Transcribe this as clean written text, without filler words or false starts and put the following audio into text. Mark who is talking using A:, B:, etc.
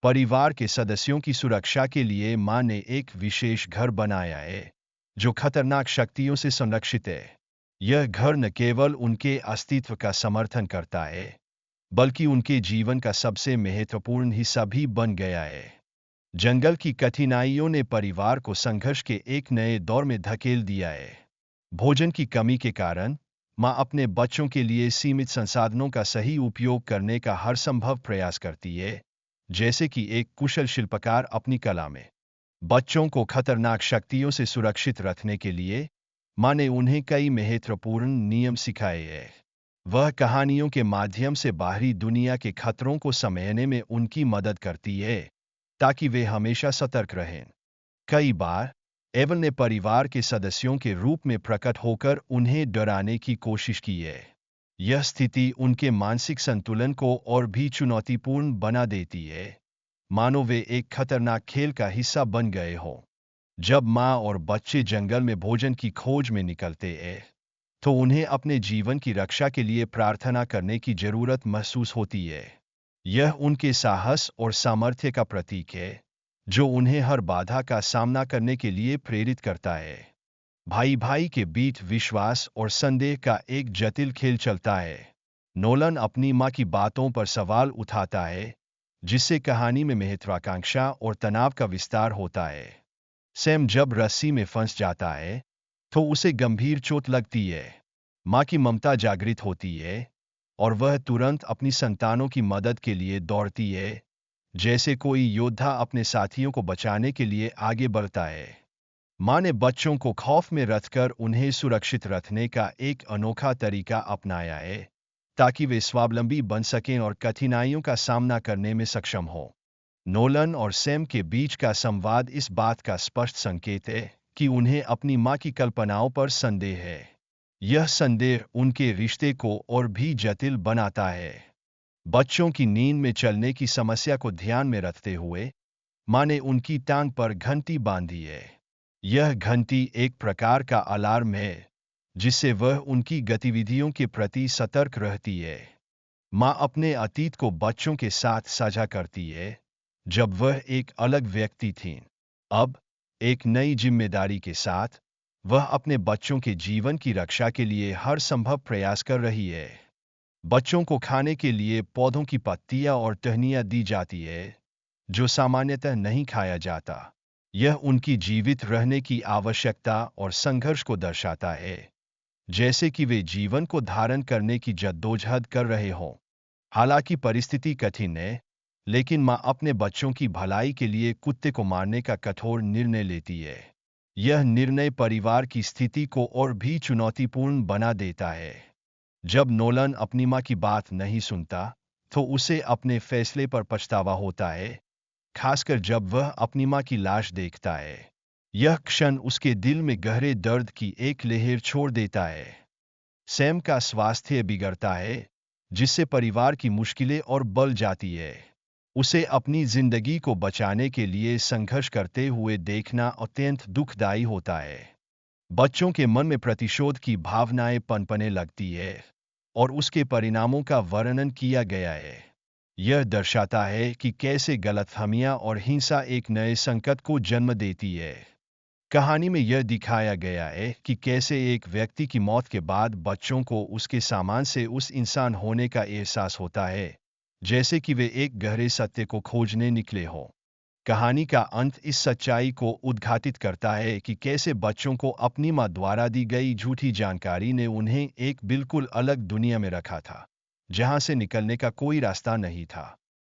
A: परिवार के सदस्यों की सुरक्षा के लिए माँ ने एक विशेष घर बनाया है जो खतरनाक शक्तियों से संरक्षित है। यह घर न केवल उनके अस्तित्व का समर्थन करता है, बल्कि उनके जीवन का सबसे महत्वपूर्ण हिस्सा भी बन गया है। जंगल की कठिनाइयों ने परिवार को संघर्ष के एक नए दौर में धकेल दिया है। भोजन की कमी के कारण माँ अपने बच्चों के लिए सीमित संसाधनों का सही उपयोग करने का हर संभव प्रयास करती है, जैसे कि एक कुशल शिल्पकार अपनी कला में। बच्चों को खतरनाक शक्तियों से सुरक्षित रखने के लिए माँ ने उन्हें कई महत्वपूर्ण नियम सिखाए हैं। वह कहानियों के माध्यम से बाहरी दुनिया के खतरों को समझने में उनकी मदद करती है, ताकि वे हमेशा सतर्क रहें। कई बार एवन ने परिवार के सदस्यों के रूप में प्रकट होकर उन्हें डराने की कोशिश की है। यह स्थिति उनके मानसिक संतुलन को और भी चुनौतीपूर्ण बना देती है, मानो वे एक खतरनाक खेल का हिस्सा बन गए हों। जब माँ और बच्चे जंगल में भोजन की खोज में निकलते हैं, तो उन्हें अपने जीवन की रक्षा के लिए प्रार्थना करने की जरूरत महसूस होती है। यह उनके साहस और सामर्थ्य का प्रतीक है, जो उन्हें हर बाधा का सामना करने के लिए प्रेरित करता है। भाई भाई के बीच विश्वास और संदेह का एक जटिल खेल चलता है। नोलन अपनी माँ की बातों पर सवाल उठाता है, जिससे कहानी में महत्वाकांक्षा और तनाव का विस्तार होता है। सैम जब रस्सी में फंस जाता है, तो उसे गंभीर चोट लगती है। माँ की ममता जागृत होती है, और वह तुरंत अपनी संतानों की मदद के लिए दौड़ती है, जैसे कोई योद्धा अपने साथियों को बचाने के लिए आगे बढ़ता है। माँ ने बच्चों को खौफ में रखकर उन्हें सुरक्षित रखने का एक अनोखा तरीका अपनाया है, ताकि वे स्वावलंबी बन सकें और कठिनाइयों का सामना करने में सक्षम हों। नोलन और सैम के बीच का संवाद इस बात का स्पष्ट संकेत है कि उन्हें अपनी माँ की कल्पनाओं पर संदेह है। यह संदेह उनके रिश्ते को और भी जटिल बनाता है। बच्चों की नींद में चलने की समस्या को ध्यान में रखते हुए माँ ने उनकी टांग पर घंटी बांधी है। यह घंटी एक प्रकार का अलार्म है, जिससे वह उनकी गतिविधियों के प्रति सतर्क रहती है। माँ अपने अतीत को बच्चों के साथ साझा करती है, जब वह एक अलग व्यक्ति थीं। अब एक नई जिम्मेदारी के साथ वह अपने बच्चों के जीवन की रक्षा के लिए हर संभव प्रयास कर रही है। बच्चों को खाने के लिए पौधों की पत्तियां और टहनियां दी जाती है, जो सामान्यतः नहीं खाया जाता। यह उनकी जीवित रहने की आवश्यकता और संघर्ष को दर्शाता है, जैसे कि वे जीवन को धारण करने की जद्दोजहद कर रहे हों। हालांकि परिस्थिति कठिन है, लेकिन माँ अपने बच्चों की भलाई के लिए कुत्ते को मारने का कठोर निर्णय लेती है। यह निर्णय परिवार की स्थिति को और भी चुनौतीपूर्ण बना देता है। जब नोलन अपनी माँ की बात नहीं सुनता, तो उसे अपने फैसले पर पछतावा होता है, खासकर जब वह अपनी माँ की लाश देखता है। यह क्षण उसके दिल में गहरे दर्द की एक लहर छोड़ देता है। सैम का स्वास्थ्य बिगड़ता है, जिससे परिवार की मुश्किलें और बढ़ जाती है। उसे अपनी जिंदगी को बचाने के लिए संघर्ष करते हुए देखना अत्यंत दुखदाई होता है। बच्चों के मन में प्रतिशोध की भावनाएं पनपने लगती है, और उसके परिणामों का वर्णन किया गया है। यह दर्शाता है कि कैसे गलतफहमियां और हिंसा एक नए संकट को जन्म देती है। कहानी में यह दिखाया गया है कि कैसे एक व्यक्ति की मौत के बाद बच्चों को उसके सामान से उस इंसान होने का एहसास होता है, जैसे कि वे एक गहरे सत्य को खोजने निकले हों। कहानी का अंत इस सच्चाई को उद्घाटित करता है कि कैसे बच्चों को अपनी माँ द्वारा दी गई झूठी जानकारी ने उन्हें एक बिल्कुल अलग दुनिया में रखा था, जहां से निकलने का कोई रास्ता नहीं था।